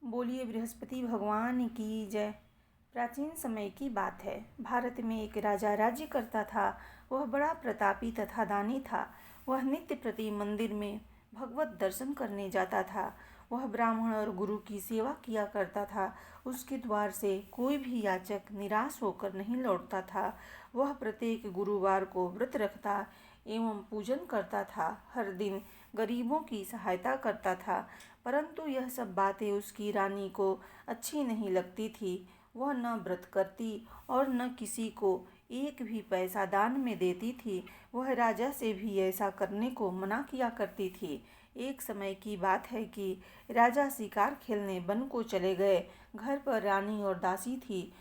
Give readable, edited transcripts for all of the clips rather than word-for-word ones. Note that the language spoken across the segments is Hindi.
बोलिए बृहस्पति भगवान की जय। प्राचीन समय की बात है। भारत में एक राजा राज्य करता था। वह बड़ा प्रतापी तथा दानी था। वह नित्य प्रति मंदिर में भगवत दर्शन करने जाता था। वह ब्राह्मण और गुरु की सेवा किया करता था। उसके द्वार से कोई भी याचक निराश होकर नहीं लौटता था। वह प्रत्येक गुरुवार को व्रत रखता एवं पूजन करता था। हर दिन गरीबों की सहायता करता था। परंतु यह सब बातें उसकी रानी को अच्छी नहीं लगती थी। वह न व्रत करती और न किसी को एक भी पैसा दान में देती थी। वह राजा से भी ऐसा करने को मना किया करती थी। एक समय की बात है कि राजा शिकार खेलने वन को चले गए। घर पर रानी और दासी थी।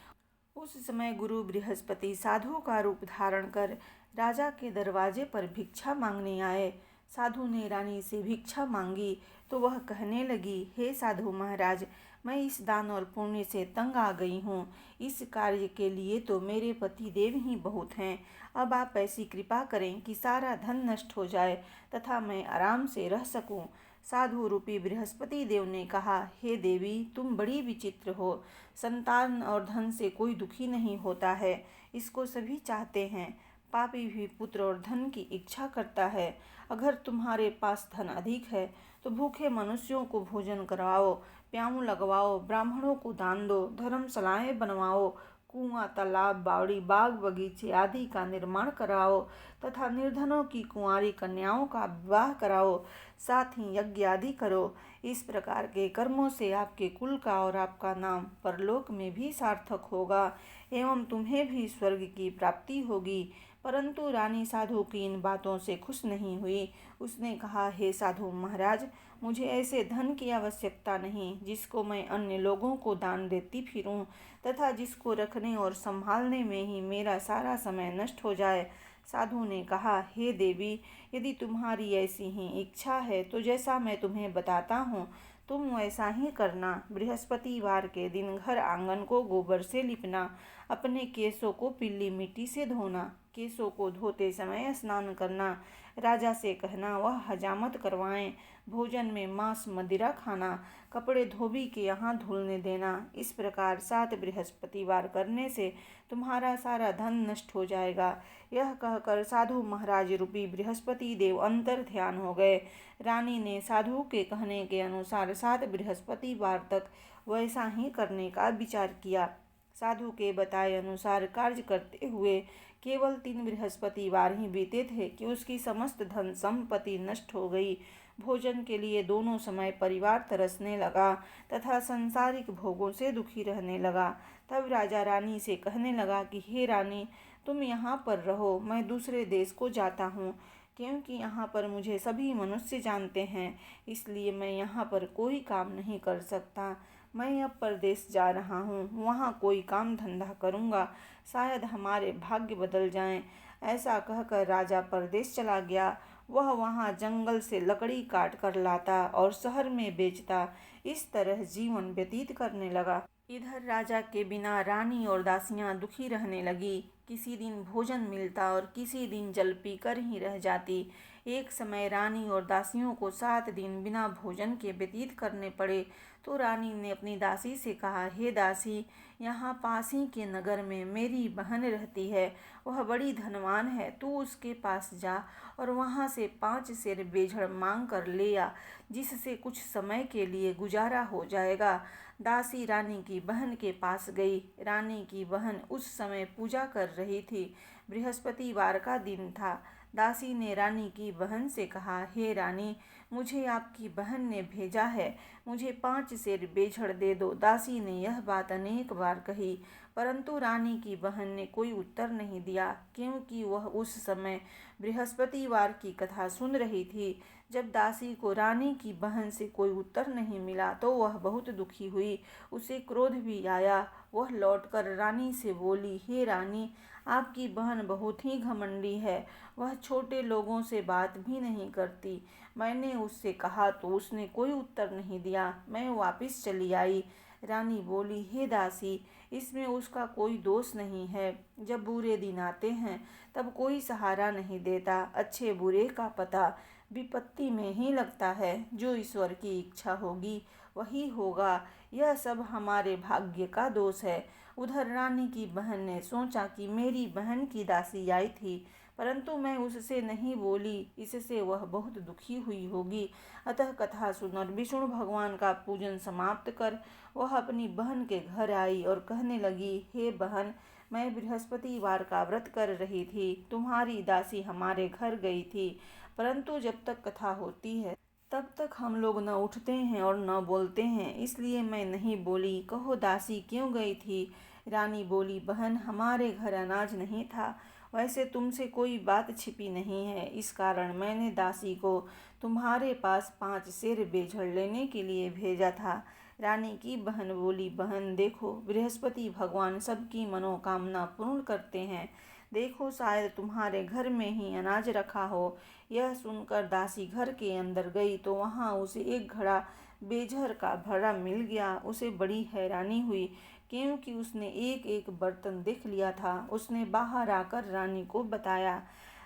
उस समय गुरु बृहस्पति साधु का रूप धारण कर राजा के दरवाजे पर भिक्षा मांगने आए। साधु ने रानी से भिक्षा मांगी तो वह कहने लगी, हे साधु महाराज, मैं इस दान और पुण्य से तंग आ गई हूँ। इस कार्य के लिए तो मेरे पति देव ही बहुत हैं। अब आप ऐसी कृपा करें कि सारा धन नष्ट हो जाए तथा मैं आराम से रह सकूं। साधु रूपी बृहस्पति देव ने कहा, हे देवी, तुम बड़ी विचित्र हो। संतान और धन से कोई दुखी नहीं होता है, इसको सभी चाहते हैं। पापी भी पुत्र और धन की इच्छा करता है। अगर तुम्हारे पास धन अधिक है तो भूखे मनुष्यों को भोजन करवाओ, प्याऊ लगवाओ, ब्राह्मणों को दान दो, धर्मशालाएं बनवाओ, कुआं, तालाब, बावड़ी, बाग बगीचे आदि का निर्माण कराओ तथा निर्धनों की कुंवारी कन्याओं का विवाह कराओ, साथ ही यज्ञ आदि करो। इस प्रकार के कर्मों से आपके कुल का और आपका नाम परलोक में भी सार्थक होगा एवं तुम्हें भी स्वर्ग की प्राप्ति होगी। परंतु रानी साधु की इन बातों से खुश नहीं हुई। उसने कहा, हे साधु महाराज, मुझे ऐसे धन की आवश्यकता नहीं जिसको मैं अन्य लोगों को दान देती फिरूं तथा जिसको रखने और संभालने में ही मेरा सारा समय नष्ट हो जाए। साधु ने कहा, हे देवी, यदि तुम्हारी ऐसी ही इच्छा है तो जैसा मैं तुम्हें बताता हूँ तुम वैसा ही करना। बृहस्पतिवार के दिन घर आंगन को गोबर से लिपना, अपने केसों को पीली मिट्टी से धोना, केसों को धोते समय स्नान करना, राजा से कहना वह हजामत करवाएं, भोजन में मांस मदिरा खाना, कपड़े धोबी के यहाँ धुलने देना। इस प्रकार 7 बृहस्पतिवार करने से तुम्हारा सारा धन नष्ट हो जाएगा। यह कहकर साधु महाराज रूपी बृहस्पति देव अंतर ध्यान हो गए। रानी ने साधु के कहने के अनुसार 7 बृहस्पतिवार तक वैसा ही करने का विचार किया। साधु के बताए अनुसार कार्य करते हुए केवल 3 बृहस्पतिवार ही बीते थे कि उसकी समस्त धन संपत्ति नष्ट हो गई। भोजन के लिए दोनों समय परिवार तरसने लगा तथा संसारिक भोगों से दुखी रहने लगा। तब राजा रानी से कहने लगा कि हे रानी, तुम यहाँ पर रहो, मैं दूसरे देश को जाता हूँ, क्योंकि यहाँ पर मुझे सभी मनुष्य जानते हैं, इसलिए मैं यहाँ पर कोई काम नहीं कर सकता। मैं अब परदेश जा रहा हूँ, वहाँ कोई काम धंधा करूँगा, शायद हमारे भाग्य बदल जाएं। ऐसा कहकर राजा परदेश चला गया। वह वहाँ जंगल से लकड़ी काट कर लाता और शहर में बेचता। इस तरह जीवन व्यतीत करने लगा। इधर राजा के बिना रानी और दासियां दुखी रहने लगी। किसी दिन भोजन मिलता और किसी दिन जल पीकर ही रह जाती। एक समय रानी और दासियों को 7 दिन बिना भोजन के व्यतीत करने पड़े तो रानी ने अपनी दासी से कहा, हे दासी, यहाँ पास ही के नगर में मेरी बहन रहती है। वह बड़ी धनवान है। तू उसके पास जा और वहाँ से 5 सेर बेझड़ मांग कर ले आ, जिससे कुछ समय के लिए गुजारा हो जाएगा। दासी रानी की बहन के पास गई। रानी की बहन उस समय पूजा कर रही थी। बृहस्पतिवार का दिन था। दासी ने रानी की बहन से कहा, हे रानी, मुझे आपकी बहन ने भेजा है, मुझे 5 सेर बेझड़ दे दो। दासी ने यह बात अनेक बार कही, परंतु रानी की बहन ने कोई उत्तर नहीं दिया, क्योंकि वह उस समय बृहस्पतिवार की कथा सुन रही थी। जब दासी को रानी की बहन से कोई उत्तर नहीं मिला तो वह बहुत दुखी हुई। उसे क्रोध भी आया। वह लौटकर रानी से बोली, हे रानी, आपकी बहन बहुत ही घमंडी है। वह छोटे लोगों से बात भी नहीं करती। मैंने उससे कहा तो उसने कोई उत्तर नहीं दिया। मैं वापस चली आई। रानी बोली, हे दासी, इसमें उसका कोई दोष नहीं है। जब बुरे दिन आते हैं तब कोई सहारा नहीं देता। अच्छे बुरे का पता विपत्ति में ही लगता है। जो ईश्वर की इच्छा होगी वही होगा। यह सब हमारे भाग्य का दोष है। उधर रानी की बहन ने सोचा कि मेरी बहन की दासी आई थी, परंतु मैं उससे नहीं बोली, इससे वह बहुत दुखी हुई होगी। अतः कथा सुनकर विष्णु भगवान का पूजन समाप्त कर वह अपनी बहन के घर आई और कहने लगी, हे बहन, मैं बृहस्पतिवार का व्रत कर रही थी। तुम्हारी दासी हमारे घर गई थी, परंतु जब तक कथा होती है तब तक हम लोग न उठते हैं और न बोलते हैं, इसलिए मैं नहीं बोली। कहो दासी क्यों गई थी? रानी बोली, बहन, हमारे घर अनाज नहीं था। वैसे तुमसे कोई बात छिपी नहीं है, इस कारण मैंने दासी को तुम्हारे पास 5 सेर बेझड़ लेने के लिए भेजा था। रानी की बहन बोली, बहन देखो, बृहस्पति भगवान सबकी मनोकामना पूर्ण करते हैं। देखो, शायद तुम्हारे घर में ही अनाज रखा हो। यह सुनकर दासी घर के अंदर गई तो वहाँ उसे एक घड़ा बेझर का भरा मिल गया। उसे बड़ी हैरानी हुई, क्योंकि उसने एक एक बर्तन देख लिया था। उसने बाहर आकर रानी को बताया।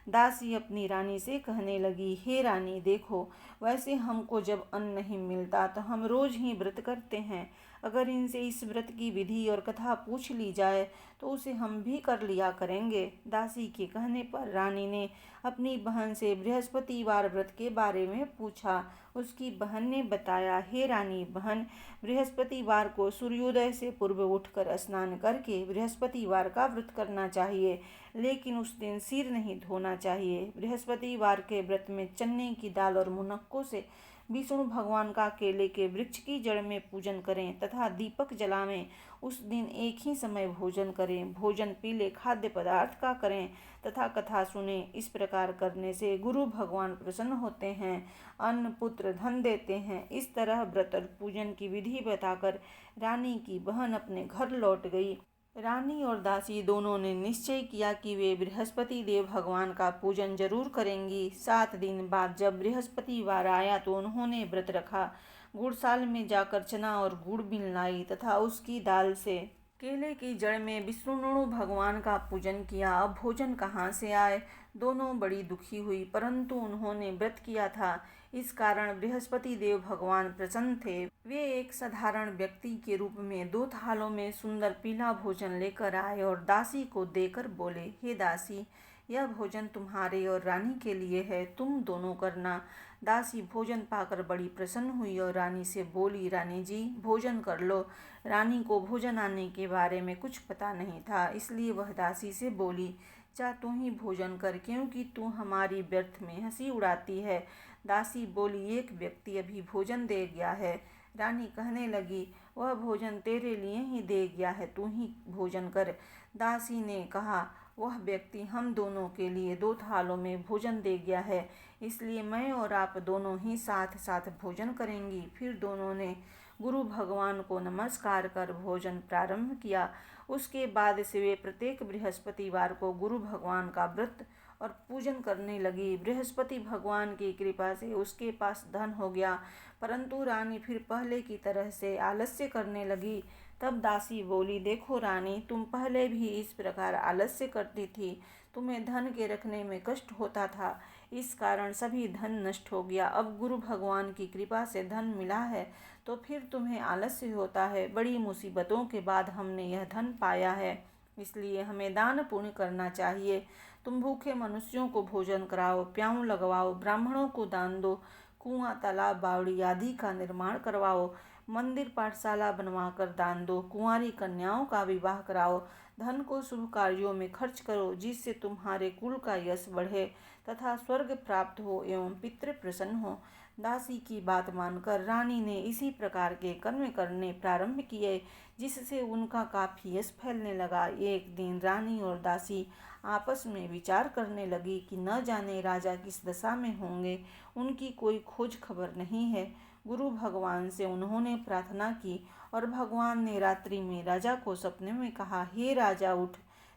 दासी अपनी रानी से कहने लगी, हे रानी देखो, वैसे हमको जब अन्न नहीं मिलता तो हम रोज ही व्रत करते हैं। अगर इनसे इस व्रत की विधि और कथा पूछ ली जाए तो उसे हम भी कर लिया करेंगे। दासी के कहने पर रानी ने अपनी बहन से बृहस्पतिवार व्रत के बारे में पूछा। उसकी बहन ने बताया, हे रानी बहन, बृहस्पतिवार को सूर्योदय से पूर्व उठकर स्नान करके बृहस्पतिवार का व्रत करना चाहिए, लेकिन उस दिन सिर नहीं धोना चाहिए। बृहस्पतिवार के व्रत में चने की दाल और मुनक्कों से विष्णु भगवान का केले के वृक्ष की जड़ में पूजन करें तथा दीपक जलावें। उस दिन एक ही समय भोजन करें। भोजन पीले खाद्य पदार्थ का करें तथा कथा सुने। इस प्रकार करने से गुरु भगवान प्रसन्न होते हैं, अन्न पुत्र धन देते हैं। इस तरह व्रत और पूजन की विधि बताकर रानी की बहन अपने घर लौट गई। रानी और दासी दोनों ने निश्चय किया कि वे बृहस्पति देव भगवान का पूजन जरूर करेंगी। 7 दिन बाद जब बृहस्पतिवार आया तो उन्होंने व्रत रखा। गुड़साल में जाकर चना और गुड़ बीन लाई तथा उसकी दाल से केले की जड़ में विष्णु भगवान का पूजन किया। अब भोजन कहाँ से आए? दोनों बड़ी दुखी हुई, परंतु उन्होंने व्रत किया था, इस कारण बृहस्पति देव भगवान प्रसन्न थे। वे एक साधारण व्यक्ति के रूप में 2 थालों में सुंदर पीला भोजन लेकर आए और दासी को देकर बोले, हे दासी, यह भोजन तुम्हारे और रानी के लिए है, तुम दोनों करना। दासी भोजन पाकर बड़ी प्रसन्न हुई और रानी से बोली, रानी जी, भोजन कर लो। रानी को भोजन आने के बारे में कुछ पता नहीं था, इसलिए वह दासी से बोली, जा तू ही भोजन कर, क्योंकि तू हमारी व्यर्थ में हंसी उड़ाती है। दासी बोली, एक व्यक्ति अभी भोजन दे गया है। रानी कहने लगी, वह भोजन तेरे लिए ही दे गया है, तू ही भोजन कर। दासी ने कहा, वह व्यक्ति हम दोनों के लिए 2 थालों में भोजन दे गया है, इसलिए मैं और आप दोनों ही साथ साथ भोजन करेंगी। फिर दोनों ने गुरु भगवान को नमस्कार कर भोजन प्रारंभ किया। उसके बाद से वे प्रत्येक बृहस्पतिवार को गुरु भगवान का व्रत और पूजन करने लगी। बृहस्पति भगवान की कृपा से उसके पास धन हो गया, परंतु रानी फिर पहले की तरह से आलस्य करने लगी। तब दासी बोली, देखो रानी, तुम पहले भी इस प्रकार आलस्य करती थी, तुम्हें धन के रखने में कष्ट होता था, इस कारण सभी धन नष्ट हो गया। अब गुरु भगवान की कृपा से धन मिला है तो फिर तुम्हें आलस्य होता है। बड़ी मुसीबतों के बाद हमने यह धन पाया है, इसलिए हमें दान पुण्य करना चाहिए। तुम भूखे मनुष्यों को भोजन कराओ, प्याऊ लगवाओ, ब्राह्मणों को दान दो, कुआं तालाब बावड़ी आदि का निर्माण करवाओ, मंदिर पाठशाला बनवाकर दान दो, कुंवारी कन्याओं का विवाह कराओ, धन को शुभ कार्यों में खर्च करो, जिससे तुम्हारे कुल का यश बढ़े तथा स्वर्ग प्राप्त हो एवं पितृ प्रसन्न हो। दासी की बात मानकर रानी ने इसी प्रकार के कर्म करने प्रारंभ किए, जिससे उनका काफी यश फैलने लगा। एक दिन रानी और दासी आपस में विचार करने लगी कि न जाने राजा किस दशा में होंगे, उनकी कोई खोज खबर नहीं है। गुरु भगवान से उन्होंने प्रार्थना की और भगवान ने रात्रि में राजा को सपने में कहा, हे राजा उठ,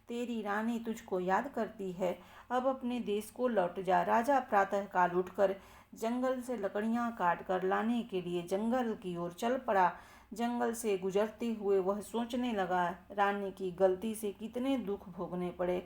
तेरी रानी तुझको याद करती है, अब अपने देश को लौट जा। राजा प्रातः काल उठकर जंगल से लकड़ियां काट कर लाने के लिए जंगल की ओर चल पड़ा। जंगल से गुजरते हुए वह सोचने लगा, रानी की गलती से कितने दुख भोगने पड़े।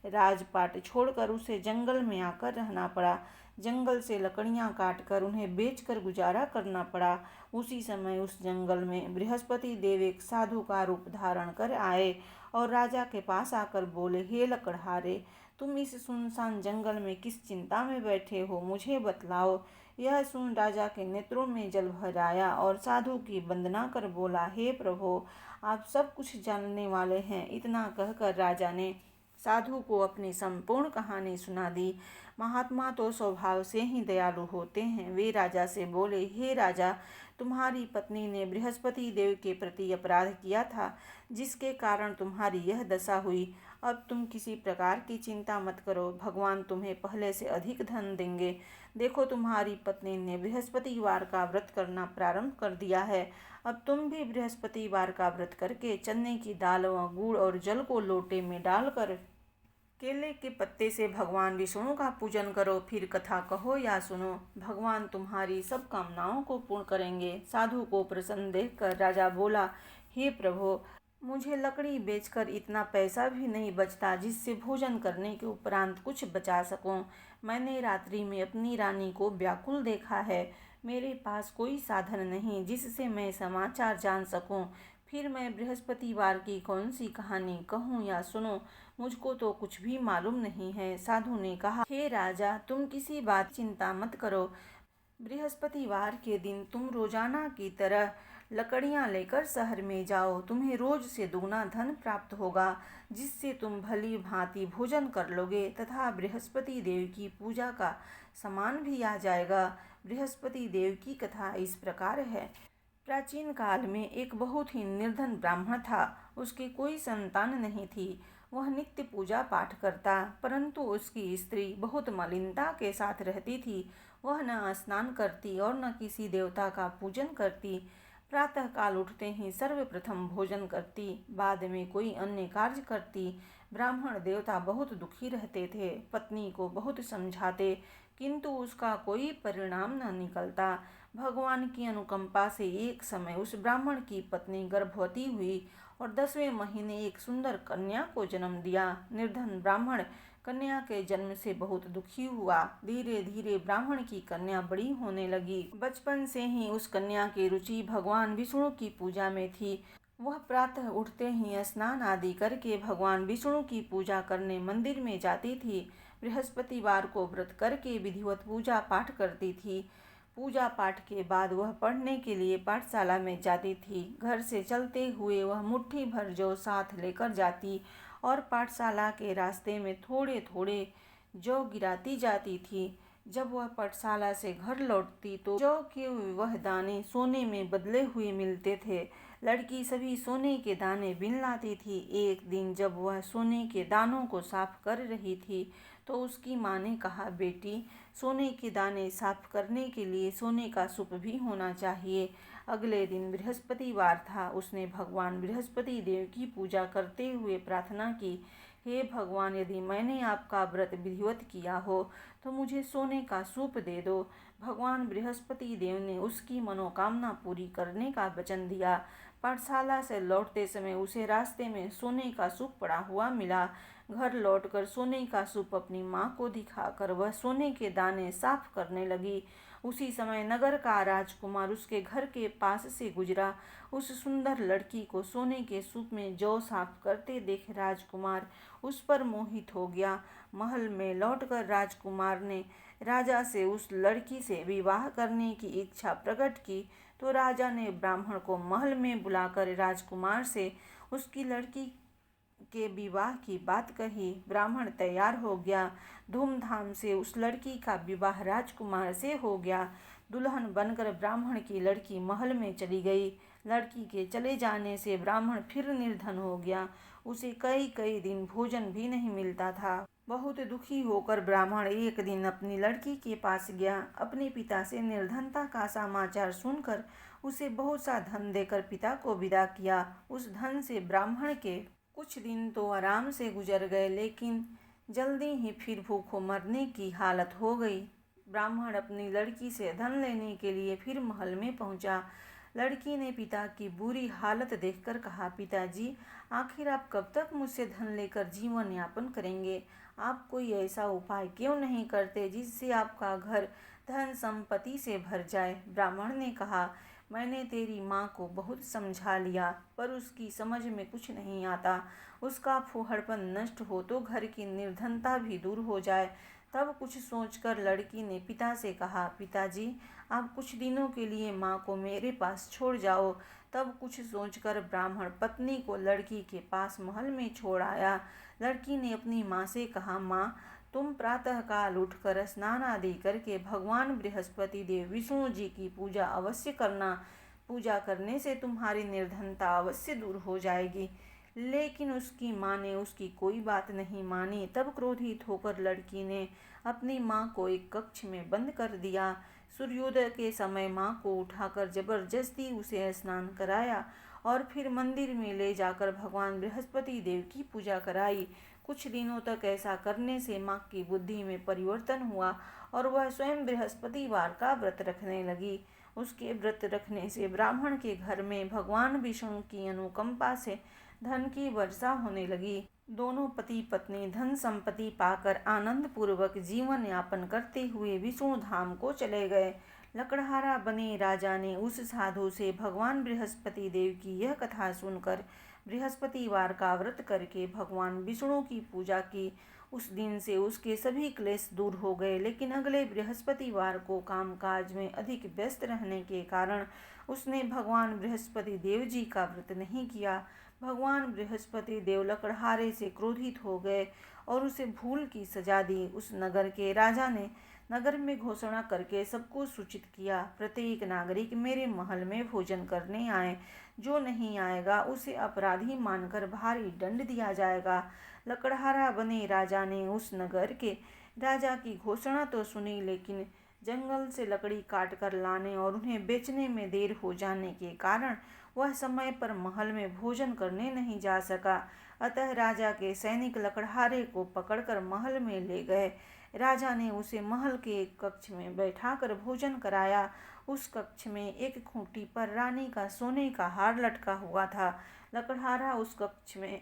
राजपाट छोड़कर उसे जंगल में आकर रहना पड़ा। जंगल से लकड़ियां काटकर उन्हें बेचकर गुजारा करना पड़ा। उसी समय उस जंगल में बृहस्पति देव एक साधु का रूप धारण कर आए और राजा के पास आकर बोले, हे लकड़हारे, तुम इस सुनसान जंगल में किस चिंता में बैठे हो, मुझे बतलाओ। यह सुन राजा के नेत्रों में जल भर आया और साधु की वंदना कर बोला, हे प्रभु, आप सब कुछ जानने वाले हैं। इतना कहकर राजा ने साधु को अपनी संपूर्ण कहानी सुना दी। महात्मा तो स्वभाव से ही दयालु होते हैं। वे राजा से बोले, हे राजा, तुम्हारी पत्नी ने बृहस्पति देव के प्रति अपराध किया था, जिसके कारण तुम्हारी यह दशा हुई। अब तुम किसी प्रकार की चिंता मत करो, भगवान तुम्हें पहले से अधिक धन देंगे। देखो, तुम्हारी पत्नी ने बृहस्पतिवार का व्रत करना प्रारंभ कर दिया है। अब तुम भी बृहस्पतिवार का व्रत करके चने की दाल व गुड़ और जल को लोटे में डालकर केले के पत्ते से भगवान विष्णु का पूजन करो, फिर कथा कहो या सुनो। भगवान तुम्हारी सब कामनाओं को पूर्ण करेंगे। साधु को प्रसन्न देखकर राजा बोला, हे प्रभु, मुझे लकड़ी बेचकर इतना पैसा भी नहीं बचता जिससे भोजन करने के उपरांत कुछ बचा सकूं। मैंने रात्रि में अपनी रानी को व्याकुल देखा है। मेरे पास कोई साधन नहीं जिससे मैं समाचार जान सकूं। फिर मैं बृहस्पतिवार की कौन सी कहानी कहूँ या सुनो, मुझको तो कुछ भी मालूम नहीं है। साधु ने कहा, हे राजा, तुम किसी बात चिंता मत करो। बृहस्पतिवार के दिन तुम रोजाना की तरह लकड़ियां लेकर शहर में जाओ। तुम्हें रोज से दुगना धन प्राप्त होगा, जिससे तुम भली भांति भोजन कर लोगे तथा बृहस्पति देव की पूजा का सामान भी आ जाएगा। बृहस्पति देव की कथा इस प्रकार है। प्राचीन काल में एक बहुत ही निर्धन ब्राह्मण था। उसकी कोई संतान नहीं थी। वह नित्य पूजा पाठ करता, परंतु उसकी स्त्री बहुत मलिनता के साथ रहती थी। वह न स्नान करती और न किसी देवता का पूजन करती। प्रातः काल उठते ही सर्वप्रथम भोजन करती, बाद में कोई अन्य कार्य करती। ब्राह्मण देवता बहुत दुखी रहते थे। पत्नी को बहुत समझाते, किंतु उसका कोई परिणाम न निकलता। भगवान की अनुकंपा से एक समय उस ब्राह्मण की पत्नी गर्भवती हुई और 10वें महीने एक सुंदर कन्या को जन्म दिया। निर्धन ब्राह्मण कन्या के जन्म से बहुत दुखी हुआ। धीरे धीरे ब्राह्मण की कन्या बड़ी होने लगी। बचपन से ही उस कन्या की रुचि भगवान विष्णु की पूजा में थी। वह प्रातः उठते ही स्नान आदि करके भगवान विष्णु की पूजा करने मंदिर में जाती थी। बृहस्पतिवार को व्रत करके विधिवत पूजा पाठ करती थी। पूजा पाठ के बाद वह पढ़ने के लिए पाठशाला में जाती थी। घर से चलते हुए वह मुट्ठी भर जौ साथ लेकर जाती और पाठशाला के रास्ते में थोड़े थोड़े जौ गिराती जाती थी। जब वह पाठशाला से घर लौटती तो जौ के वह दाने सोने में बदले हुए मिलते थे। लड़की सभी सोने के दाने बीन लाती थी। एक दिन जब वह सोने के दानों को साफ कर रही थी तो उसकी माँ ने कहा, बेटी, सोने के दाने साफ करने के लिए सोने का सूप भी होना चाहिए। अगले दिन बृहस्पतिवार था। उसने भगवान बृहस्पति देव की पूजा करते हुए प्रार्थना की, हे भगवान, यदि मैंने आपका व्रत विधिवत किया हो तो मुझे सोने का सूप दे दो। भगवान बृहस्पति देव ने उसकी मनोकामना पूरी करने का वचन दिया। पाठशाला से लौटते समय उसे रास्ते में सोने का सूप पड़ा हुआ मिला। घर लौटकर सोने का सूप अपनी माँ को दिखाकर वह सोने के दाने साफ करने लगी। उसी समय नगर का राजकुमार उसके घर के पास से गुजरा। उस सुंदर लड़की को सोने के सूप में जौ साफ करते देख राजकुमार उस पर मोहित हो गया। महल में लौटकर राजकुमार ने राजा से उस लड़की से विवाह करने की इच्छा प्रकट की तो राजा ने ब्राह्मण को महल में बुलाकर राजकुमार से उसकी लड़की के विवाह की बात कही। ब्राह्मण तैयार हो गया। धूमधाम से उस लड़की का विवाह राजकुमार से हो गया। दुल्हन बनकर ब्राह्मण की लड़की महल में चली गई। लड़की के चले जाने से ब्राह्मण फिर निर्धन हो गया। उसे कई कई दिन भोजन भी नहीं मिलता था। बहुत दुखी होकर ब्राह्मण एक दिन अपनी लड़की के पास गया। अपने पिता से निर्धनता का समाचार सुनकर उसे बहुत सा धन देकर पिता को विदा किया। उस धन से ब्राह्मण के कुछ दिन तो आराम से गुजर गए, लेकिन जल्दी ही फिर भूखों मरने की हालत हो गई। ब्राह्मण अपनी लड़की से धन लेने के लिए फिर महल में पहुंचा। लड़की ने पिता की बुरी हालत देखकर कहा, पिताजी, आखिर आप कब तक मुझसे धन लेकर जीवन यापन करेंगे? आप कोई ऐसा उपाय क्यों नहीं करते जिससे आपका घर धन संपत्ति से भर जाए? ब्राह्मण ने कहा, मैंने तेरी माँ को बहुत समझा लिया, पर उसकी समझ में कुछ नहीं आता। उसका फूहड़पन नष्ट हो तो घर की निर्धनता भी दूर हो जाए। तब कुछ सोचकर लड़की ने पिता से कहा, पिताजी, आप कुछ दिनों के लिए माँ को मेरे पास छोड़ जाओ। तब कुछ सोचकर ब्राह्मण पत्नी को लड़की के पास महल में छोड़ आया। लड़की ने अपनी माँ से कहा, माँ, तुम प्रातःकाल उठकर स्नान आदि करके भगवान बृहस्पति देव विष्णु जी की पूजा अवश्य करना। पूजा करने से तुम्हारी निर्धनता अवश्य दूर हो जाएगी। लेकिन उसकी माँ ने उसकी कोई बात नहीं मानी। तब क्रोधित होकर लड़की ने अपनी माँ को एक कक्ष में बंद कर दिया। सूर्योदय के समय माँ को उठाकर जबरदस्ती उसे स्नान कराया और फिर मंदिर में ले जाकर भगवान बृहस्पति देव की पूजा कराई। कुछ दिनों तक ऐसा करने से माँ की बुद्धि में परिवर्तन हुआ और वह स्वयं बृहस्पतिवार का व्रत रखने लगी। उसके व्रत रखने से ब्राह्मण के घर में भगवान विष्णु की अनुकंपा से धन की वर्षा होने लगी। दोनों पति पत्नी धन संपत्ति पाकर आनंद पूर्वक जीवन यापन करते हुए विष्णु धाम को चले गए। लकड़हारा बने राजा ने उस साधु से भगवान बृहस्पति देव की यह कथा सुनकर बृहस्पतिवार का व्रत करके भगवान विष्णु की पूजा की। उस दिन से उसके सभी क्लेश दूर हो गए। लेकिन अगले बृहस्पतिवार को कामकाज में अधिक व्यस्त रहने के कारण उसने भगवान बृहस्पति देव जी का व्रत नहीं किया। भगवान बृहस्पति देव लकड़हारे से क्रोधित हो गए और उसे भूल की सजा दी। उस नगर के राजा ने नगर में घोषणा करके सबको सूचित किया, प्रत्येक नागरिक मेरे महल में भोजन करने आए। जो नहीं आएगा उसे अपराधी मानकर भारी दंड दिया जाएगा। लकड़हारा बने राजा ने उस नगर के राजा की घोषणा तो सुनी, लेकिन जंगल से लकड़ी काट कर लाने और उन्हें बेचने में देर हो जाने के कारण वह समय पर महल में भोजन करने नहीं जा सका। अतः राजा के सैनिक लकड़हारे को पकड़कर महल में ले गए। राजा ने उसे महल के एक कक्ष में बैठाकर भोजन कराया। उस कक्ष में एक खूंटी पर रानी का सोने का हार लटका हुआ था। लकड़हारा उस कक्ष में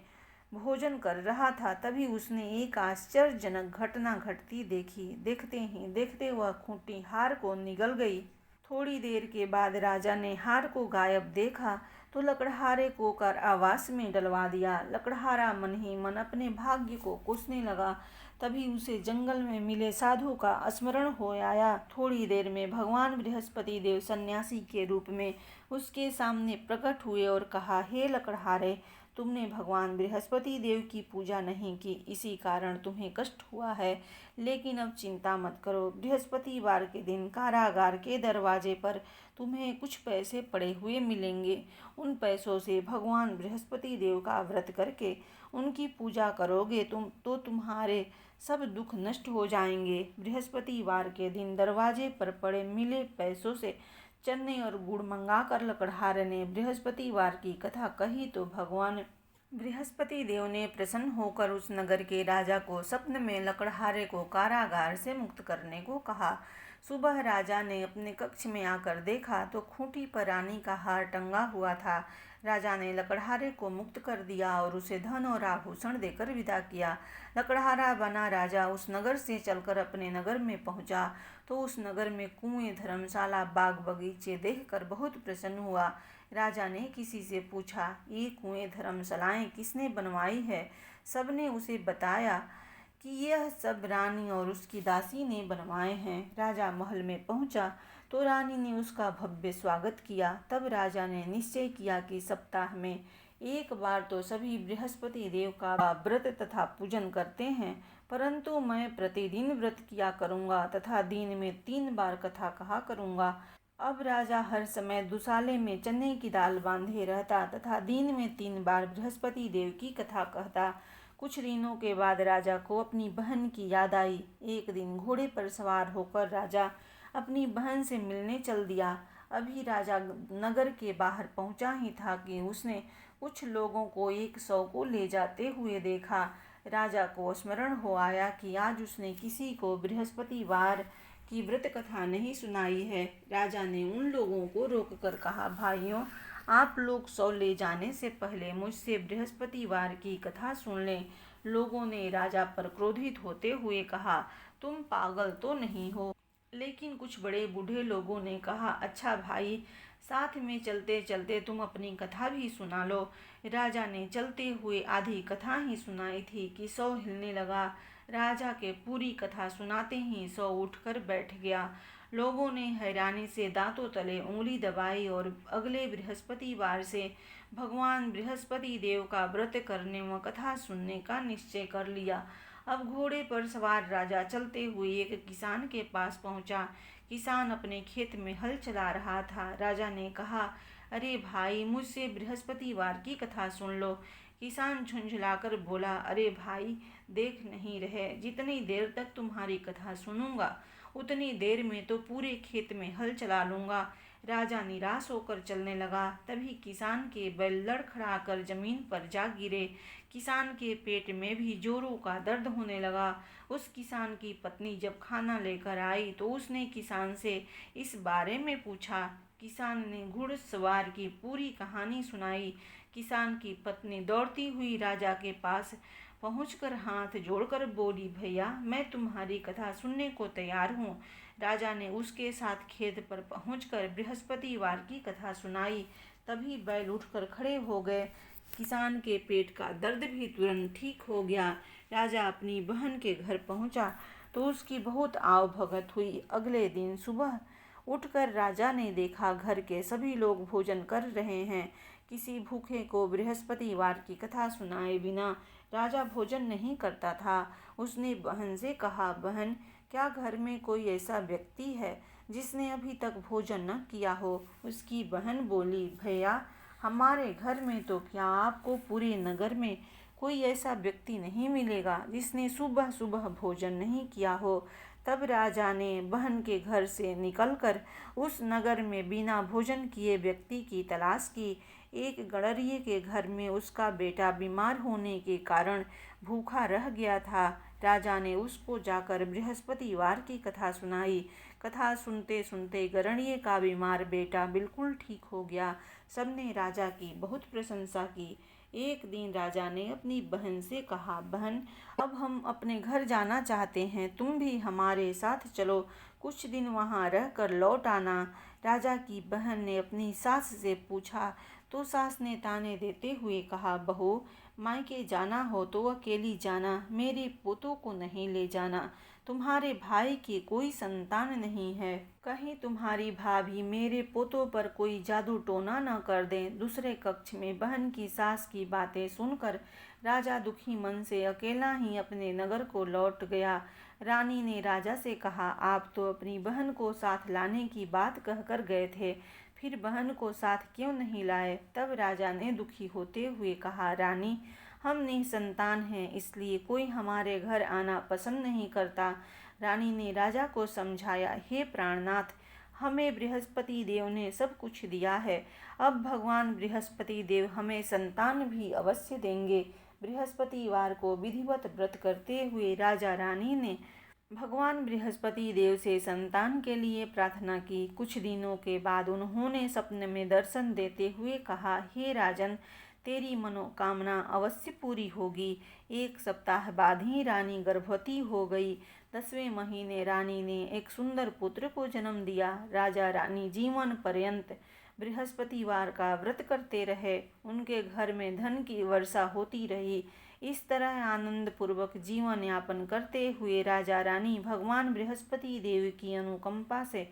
भोजन कर रहा था, तभी उसने एक आश्चर्यजनक घटना घटती देखी। देखते ही देखते वह खूंटी हार को निगल गई। थोड़ी देर के बाद राजा ने हार को गायब देखा तो लकड़हारे को कारावास में डलवा दिया। लकड़हारा मन ही मन अपने भाग्य को कोसने लगा। तभी उसे जंगल में मिले साधु का स्मरण हो आया। थोड़ी देर में भगवान बृहस्पति देव सन्यासी के रूप में उसके सामने प्रकट हुए और कहा, हे लकड़हारे, तुमने भगवान बृहस्पति देव की पूजा नहीं की, इसी कारण तुम्हें कष्ट हुआ है। लेकिन अब चिंता मत करो, बृहस्पतिवार के दिन कारागार के दरवाजे पर तुम्हें कुछ पैसे पड़े हुए मिलेंगे। उन पैसों से भगवान बृहस्पति देव का व्रत करके उनकी पूजा करोगे तो तुम्हारे सब दुख नष्ट हो जाएंगे। बृहस्पतिवार के दिन दरवाजे पर पड़े मिले पैसों से चने और गुड़ मंगाकर लकड़हारे ने बृहस्पतिवार की कथा कही तो भगवान बृहस्पति देव ने प्रसन्न होकर उस नगर के राजा को स्वप्न में लकड़हारे को कारागार से मुक्त करने को कहा। सुबह राजा ने अपने कक्ष में आकर देखा तो खूंटी पर रानी का हार टंगा हुआ था। राजा ने लकड़हारे को मुक्त कर दिया और उसे धन और आभूषण देकर विदा किया। लकड़हारा बना राजा उस नगर से चलकर अपने नगर में पहुंचा तो उस नगर में कुएं, धर्मशाला, बाग बगीचे देखकर बहुत प्रसन्न हुआ। राजा ने किसी से पूछा, ये कुएं, धर्मशालाएं किसने बनवाई है? सबने उसे बताया कि यह सब रानी और उसकी दासी ने बनवाए हैं। राजा महल में पहुंचा तो रानी ने उसका भव्य स्वागत किया। तब राजा ने निश्चय किया कि सप्ताह में एक बार तो सभी बृहस्पति देव का व्रत तथा पूजन करते हैं, परंतु मैं प्रतिदिन व्रत किया करूँगा तथा दिन में 3 बार कथा कहा करूँगा। अब राजा हर समय दुसाले में चने की दाल बांधे रहता तथा दिन में 3 बार बृहस्पति देव की कथा कहता। कुछ दिनों के बाद राजा को अपनी बहन की याद आई। एक दिन घोड़े पर सवार होकर राजा अपनी बहन से मिलने चल दिया। अभी राजा नगर के बाहर पहुंचा ही था कि उसने कुछ लोगों को एक शव को ले जाते हुए देखा। राजा को स्मरण हो आया कि आज उसने किसी को बृहस्पतिवार की व्रत कथा नहीं सुनाई है। राजा ने उन लोगों को रोककर कहा, भाइयों, आप लोग सौ ले जाने से पहले मुझसे बृहस्पतिवार की कथा सुन लें। लोगों ने राजा पर क्रोधित होते हुए कहा, तुम पागल तो नहीं हो? लेकिन कुछ बड़े बूढ़े लोगों ने कहा, अच्छा भाई, साथ में चलते चलते तुम अपनी कथा भी सुना लो। राजा ने चलते हुए आधी कथा ही सुनाई थी कि सौ हिलने लगा। राजा के पूरी कथा सुनाते ही सौ उठकर बैठ गया। लोगों ने हैरानी से दांतों तले उंगली दबाई और अगले बृहस्पतिवार से भगवान बृहस्पति देव का व्रत करने व कथा सुनने का निश्चय कर लिया। अब घोड़े पर सवार राजा चलते हुए एक किसान के पास पहुंचा। किसान अपने खेत में हल चला रहा था। राजा ने कहा, अरे भाई, मुझसे बृहस्पतिवार की कथा सुन लो। किसान झुंझलाकर बोला, अरे भाई, देख नहीं रहे, जितनी देर तक तुम्हारी कथा सुनूंगा उतनी देर में तो पूरे खेत में हल चला लूंगा। राजा निराश होकर चलने लगा। तभी किसान के बैल लड़खड़ाकर जमीन पर जा गिरे। किसान के पेट में भी जोरों का दर्द होने लगा। उस किसान की पत्नी जब खाना लेकर आई तो उसने किसान से इस बारे में पूछा। किसान ने घुड़सवार की पूरी कहानी सुनाई। किसान की पत्नी दौड़ती हुई राजा के पास पहुंचकर हाथ जोड़कर बोली, भैया, मैं तुम्हारी कथा सुनने को तैयार हूँ। राजा ने उसके साथ खेत पर पहुंचकर बृहस्पतिवार की कथा सुनाई। तभी बैल उठकर खड़े हो गए। किसान के पेट का दर्द भी तुरंत ठीक हो गया। राजा अपनी बहन के घर पहुंचा तो उसकी बहुत आवभगत हुई। अगले दिन सुबह उठकर राजा ने देखा, घर के सभी लोग भोजन कर रहे हैं। किसी भूखे को बृहस्पतिवार की कथा सुनाए बिना राजा भोजन नहीं करता था। उसने बहन से कहा, बहन, क्या घर में कोई ऐसा व्यक्ति है जिसने अभी तक भोजन न किया हो? उसकी बहन बोली, भैया, हमारे घर में तो क्या आपको पूरे नगर में कोई ऐसा व्यक्ति नहीं मिलेगा जिसने सुबह सुबह भोजन नहीं किया हो। तब राजा ने बहन के घर से निकलकर उस नगर में बिना भोजन किए व्यक्ति की तलाश की। एक गड़रिये के घर में उसका बेटा बीमार होने के कारण भूखा रह गया था। राजा ने उसको जाकर बृहस्पतिवार की कथा सुनाई। कथा सुनते सुनते गड़रिये का बीमार बेटा बिल्कुल ठीक हो गया। सबने राजा की बहुत प्रशंसा की। एक दिन राजा ने अपनी बहन से कहा, बहन, अब हम अपने घर जाना चाहते हैं, तुम भी हमारे साथ चलो, कुछ दिन वहाँ रह कर लौट आना। राजा की बहन ने अपनी सास से पूछा तो सास ने ताने देते हुए कहा, बहू, मायके जाना हो तो अकेली जाना, मेरे पोतों को नहीं ले जाना। तुम्हारे भाई की कोई संतान नहीं है, कहीं तुम्हारी भाभी मेरे पोतों पर कोई जादू टोना न कर दें। दूसरे कक्ष में बहन की सास की बातें सुनकर राजा दुखी मन से अकेला ही अपने नगर को लौट गया। रानी ने राजा से कहा, आप तो अपनी बहन को साथ लाने की बात कहकर गए थे, फिर बहन को साथ क्यों नहीं लाए? तब राजा ने दुखी होते हुए कहा, रानी, हम निसंतान हैं, इसलिए कोई हमारे घर आना पसंद नहीं करता। रानी ने राजा को समझाया, हे प्राणनाथ, हमें बृहस्पति देव ने सब कुछ दिया है, अब भगवान बृहस्पति देव हमें संतान भी अवश्य देंगे। बृहस्पतिवार को विधिवत व्रत करते हुए राजा रानी ने भगवान बृहस्पति देव से संतान के लिए प्रार्थना की। कुछ दिनों के बाद उन्होंने सपने में दर्शन देते हुए कहा, हे राजन, तेरी मनोकामना अवश्य पूरी होगी। एक सप्ताह बाद ही रानी गर्भवती हो गई। 10वें महीने रानी ने एक सुंदर पुत्र को जन्म दिया। राजा रानी जीवन पर्यंत बृहस्पतिवार का व्रत करते रहे। उनके घर में धन की वर्षा होती रही। इस तरह आनंद पूर्वक जीवन यापन करते हुए राजा रानी भगवान बृहस्पति देव की अनुकंपा से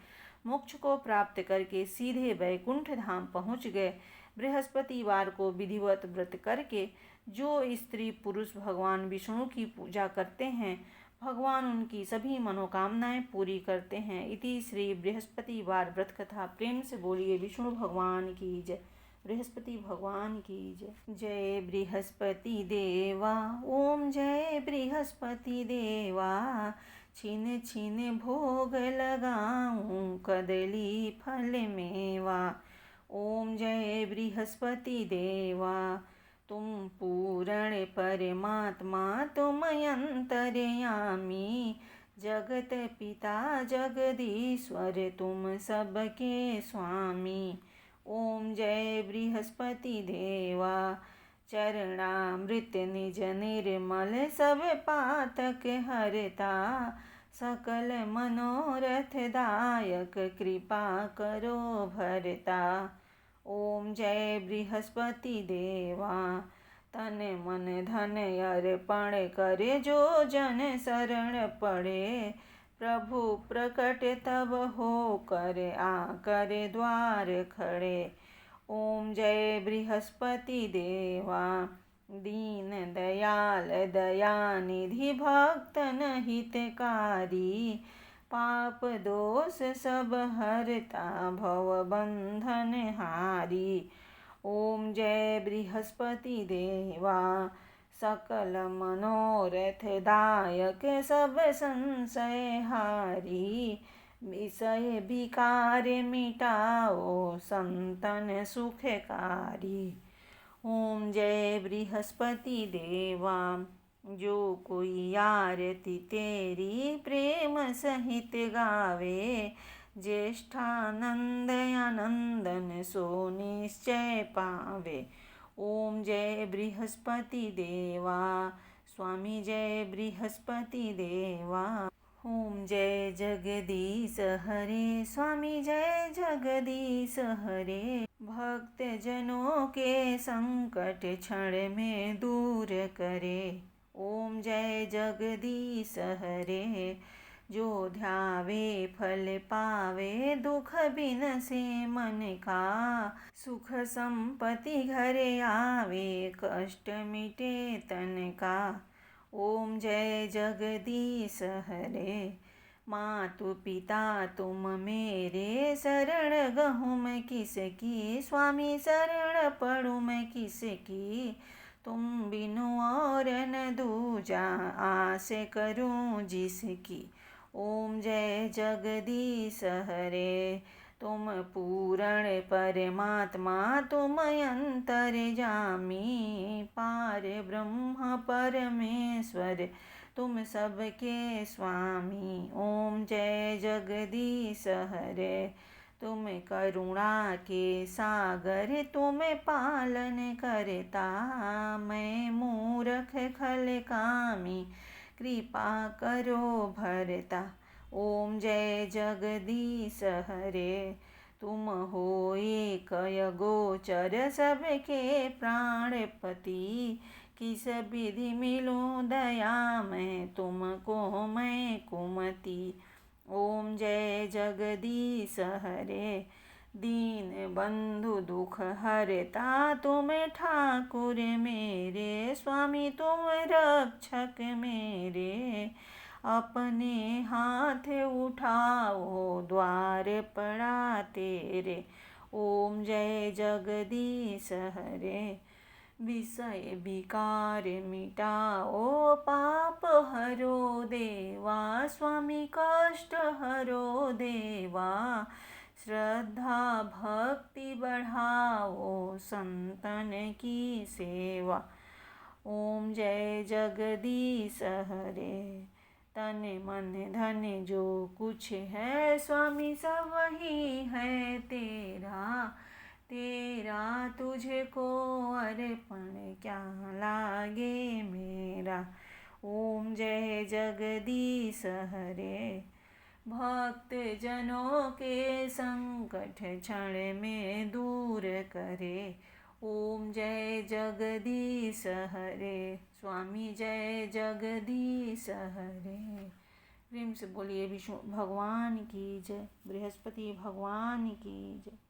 मोक्ष को प्राप्त करके सीधे वैकुंठ धाम पहुँच गए। बृहस्पतिवार को विधिवत व्रत करके जो स्त्री पुरुष भगवान विष्णु की पूजा करते हैं, भगवान उनकी सभी मनोकामनाएं पूरी करते हैं। इति श्री बृहस्पतिवार व्रत कथा। प्रेम से बोलिए विष्णु भगवान की जय, बृहस्पति भगवान की जय। जय बृहस्पति देवा, ओम जय बृहस्पति देवा, छीन छीन भोग लगाऊं कदली फल मेवा। ओम जय बृहस्पति देवा, तुम पूर्ण परमात्मा, तुम अंतर्यामी, जगत पिता जगदीश्वर तुम सबके स्वामी। ओम जय बृहस्पति देवा। चरणामृत निज निर्मल सब पातक हरता। सकल मनोरथ दायक कृपा करो भरता। ओम जय बृहस्पति देवा। तन मन धन अर्पण करे जो जन शरण पड़े। प्रभु प्रकट तब हो कर आकर द्वार खड़े। ओम जय बृहस्पति देवा। दीन दयाल दया निधि भक्तन हितकारी। पाप दोष सब हरता भव बंधन हारी। ओम जय बृहस्पति देवा। सकल मनोरथ दायक सब संशय हारी। विषय विकार मिटाओ संतन सुखकारी। ओम जय बृहस्पति देवा। जो कोई आरती तेरी प्रेम सहित गावे। ज्येष्ठानंद आनंदन सो निश्चय पावे। ओम जय बृहस्पति देवा। स्वामी जय बृहस्पति देवा। ओम जय जगदीश हरे। स्वामी जय जगदीश हरे। भक्त जनों के संकट क्षण में दूर करे। ओम जय जगदीश हरे। जो ध्यावे फल पावे दुख बिन से मन का। सुख संपत्ति घर आवे कष्ट मिटे तन का। ओम जय जगदीश हरे। मातु पिता तुम मेरे शरण गहूँ मैं किसकी। स्वामी शरण पढ़ूँ मैं किसकी। तुम बिनु और न दूजा आस करूँ जिसकी। ओम जय जगदीश हरे। तुम पूर्ण परमात्मा तुम अंतर्यामी। पार ब्रह्म परमेश्वर तुम सबके स्वामी। ओम जय जगदीश हरे। तुम करुणा के सागर तुम पालन करता। मैं मूर्ख खल कामी कृपा करो भरता। ओम जय जगदीश हरे। तुम हो एक गोचर सबके प्राणपति। किस विधि मिलूं दया मैं तुमको मैं कुमति। ओम जय जगदीश हरे। दीन बंधु दुख हरता तुम ठाकुर मेरे। स्वामी तुम रक्षक मेरे। अपने हाथ उठाओ द्वार पड़ा तेरे। ओम जय जगदीश हरे। विषय विकार मिटाओ पाप हरो देवा। स्वामी कष्ट हरो देवा। श्रद्धा भक्ति बढ़ाओ संतन की सेवा। ओम जय जगदीश हरे। तन मन धन जो कुछ है स्वामी सब वही है तेरा। तेरा तुझको अर्पण क्या लागे मेरा। ओम जय जगदीश हरे। भक्त जनों के संकट क्षण में दूर करे। ओम जय जगदीश हरे। स्वामी जय जगदीश हरे। प्रेम से बोलिए विष्णु भगवान की जय। बृहस्पति भगवान की जय।